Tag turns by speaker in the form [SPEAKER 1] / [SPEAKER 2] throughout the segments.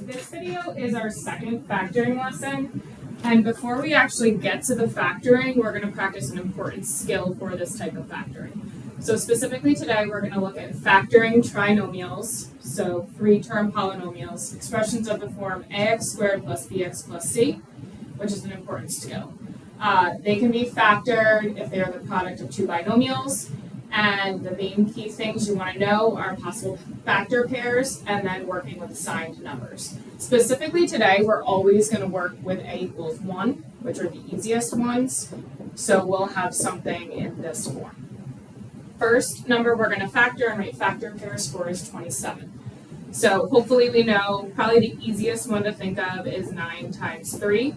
[SPEAKER 1] this video is our second factoring lesson, and before we actually get to the factoring, we're going to practice an important skill for this type of factoring. So specifically today, we're going to look at factoring trinomials, so three-term polynomials, expressions of the form ax squared plus bx plus c, which is an important skill. They can be factored if they are the product of two binomials, and the main key things you want to know are possible factor pairs and then working with assigned numbers. Specifically today, we're always going to work with a equals 1, which are the easiest ones, so we'll have something in this form. First number we're going to factor and write factor pairs for is 27. So hopefully we know probably the easiest one to think of is 9 times 3.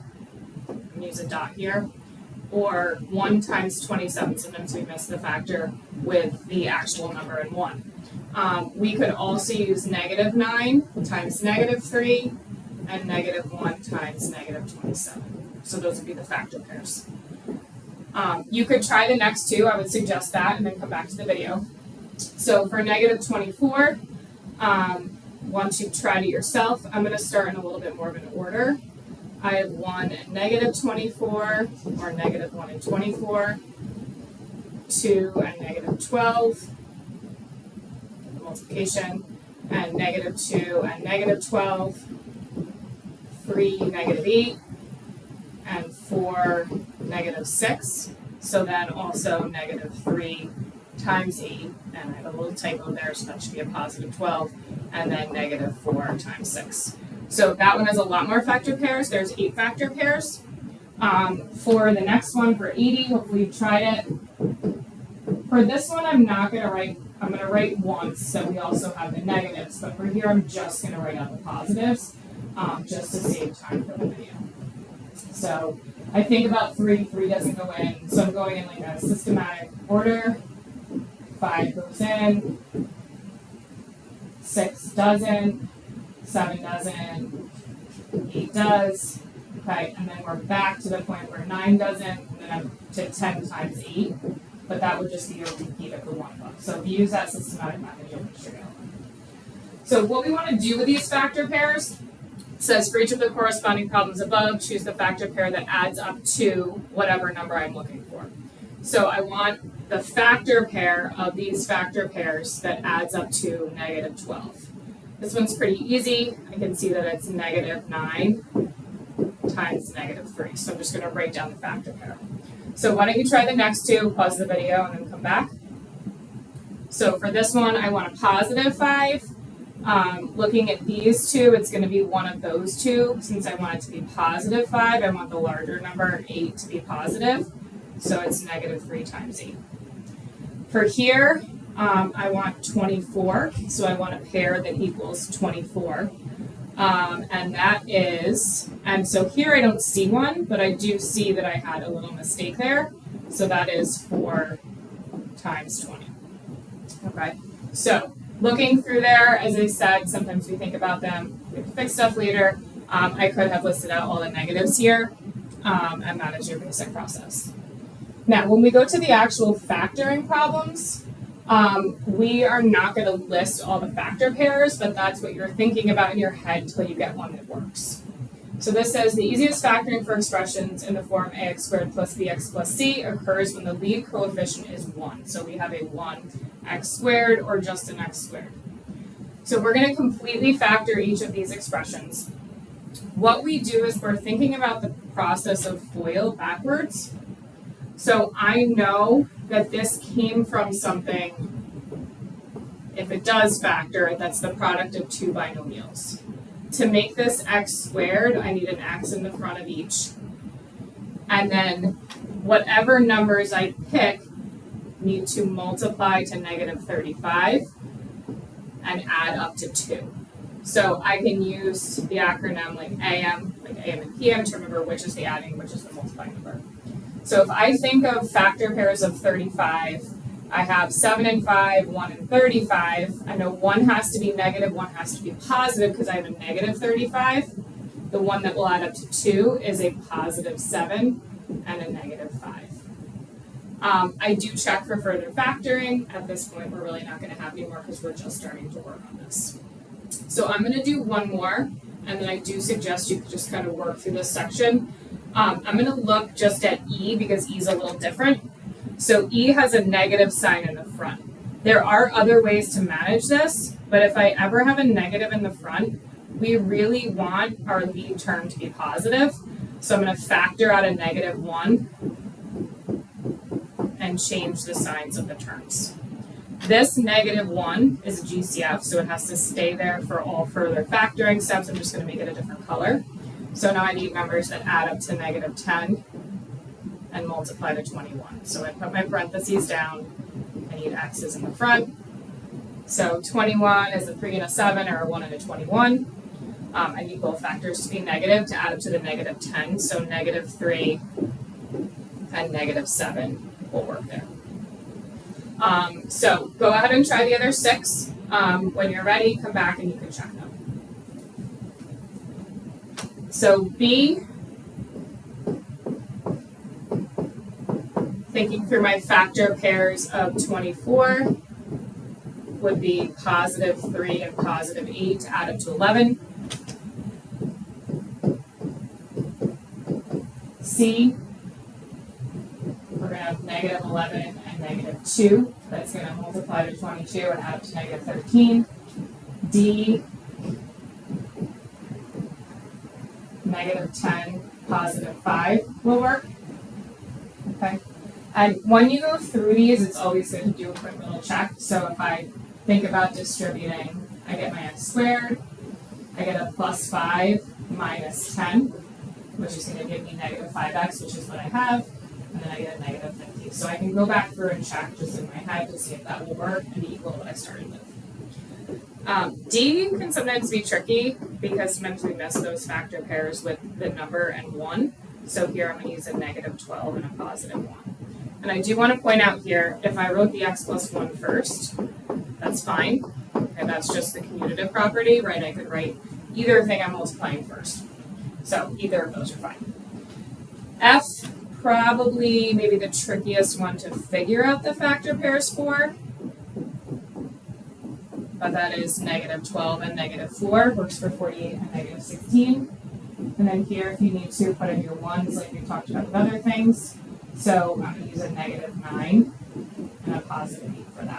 [SPEAKER 1] I'm going to use a dot here. Or 1 times 27. Sometimes we miss the factor with the actual number in 1. We could also use negative 9 times negative 3 and negative 1 times negative 27. So those would be the factor pairs. You could try the next two. I would suggest that and then come back to the video. So for negative 24, once you've tried it yourself, I'm going to start in a little bit more of an order. I have 1 and negative 24, or negative 1 and 24, 2 and negative 12, multiplication, and negative 2 and negative 12, 3, negative 8, and 4, negative 6. So then also negative 3 times 8, and I have a little typo there, so that should be a positive 12, and then negative 4 times 6. So that one has a lot more factor pairs. There's 8 factor pairs. For the next one, for 80, hopefully you've tried it. For this one, I'm not going to write, I'm going to write once, so we also have the negatives. But for here, I'm just going to write out the positives, just to save time for the video. So I think about 3 doesn't go in, so I'm going in like a systematic order. 5 goes in, 6 doesn't, 7 doesn't, 8 does, okay, and then we're back to the point where 9 doesn't, and then up to 10 times 8, but that would just be a repeat of the one above. So if you use that systematic method, you'll make sure you get one. So what we want to do with these factor pairs says for each of the corresponding problems above, choose the factor pair that adds up to whatever number I'm looking for. So I want the factor pair of these factor pairs that adds up to negative 12. This one's pretty easy. I can see that it's negative 9 times negative 3. So I'm just going to write down the factor pair. So why don't you try the next two, pause the video, and then come back. So for this one, I want a positive 5. Looking at these two, it's going to be one of those two. Since I want it to be positive 5, I want the larger number, 8, to be positive. So it's negative 3 times 8. For here, I want 24, so I want a pair that equals 24. And that is, and so here I don't see one, but I do see that I had a little mistake there. So that is 4 times 20. Okay, so looking through there, as I said, sometimes we think about them, we can fix stuff later. I could have listed out all the negatives here, and that is your basic process. Now, when we go to the actual factoring problems, we are not going to list all the factor pairs, but that's what you're thinking about in your head until you get one that works. So this says the easiest factoring for expressions in the form ax squared plus bx plus c occurs when the lead coefficient is 1. So we have a 1x squared or just an x squared. So we're going to completely factor each of these expressions. What we do is we're thinking about the process of FOIL backwards. So I know that this came from something, if it does factor, that's the product of two binomials. To make this x squared, I need an x in the front of each. And then whatever numbers I pick need to multiply to negative 35 and add up to 2. So I can use the acronym like AM and PM to remember which is the adding, which is the multiplying number. So if I think of factor pairs of 35, I have 7 and 5, 1 and 35. I know one has to be negative, one has to be positive because I have a negative 35. The one that will add up to 2 is a positive 7 and a negative 5. I do check for further factoring. At this point, we're really not going to have any more because we're just starting to work on this. So I'm going to do one more, and then I do suggest you just kind of work through this section. I'm going to look just at E because E is a little different. So E has a negative sign in the front. There are other ways to manage this, but if I ever have a negative in the front, we really want our lead term to be positive. So I'm going to factor out a -1 and change the signs of the terms. This -1 is a GCF, so it has to stay there for all further factoring steps. I'm just going to make it a different color. So now I need numbers that add up to -10 and multiply to 21. So I put my parentheses down. I need x's in the front. So 21 is a 3 and a 7, or a 1 and a 21. I need both factors to be negative to add up to the -10. So -3 and -7 will work there. So go ahead and try the other 6. When you're ready, come back and you can check them. So B, thinking through my factor pairs of 24 would be +3 and +8 to add up to 11. C, we're going to have -11 and -2. That's going to multiply to 22 and add up to -13. D, -10, +5 will work. Okay. And when you go through these, it's always good to do a quick little check. So if I think about distributing, I get my x squared, I get a +5 minus 10, which is going to give me -5x, which is what I have, and then I get a -50. So I can go back through and check just in my head to see if that will work and be equal to what I started with. D can sometimes be tricky because sometimes we miss those factor pairs with the number and 1. So here I'm going to use a -12 and a +1. And I do want to point out here, if I wrote the x plus 1 first, that's fine. And that's just the commutative property, right? I could write either thing I'm multiplying first. So either of those are fine. F, probably maybe the trickiest one to figure out the factor pairs for. But that is -12 and -4, works for 48 and -16. And then here, if you need to, put in your 1s like we talked about with other things. So I'm going to use a -9 and a +8 for that.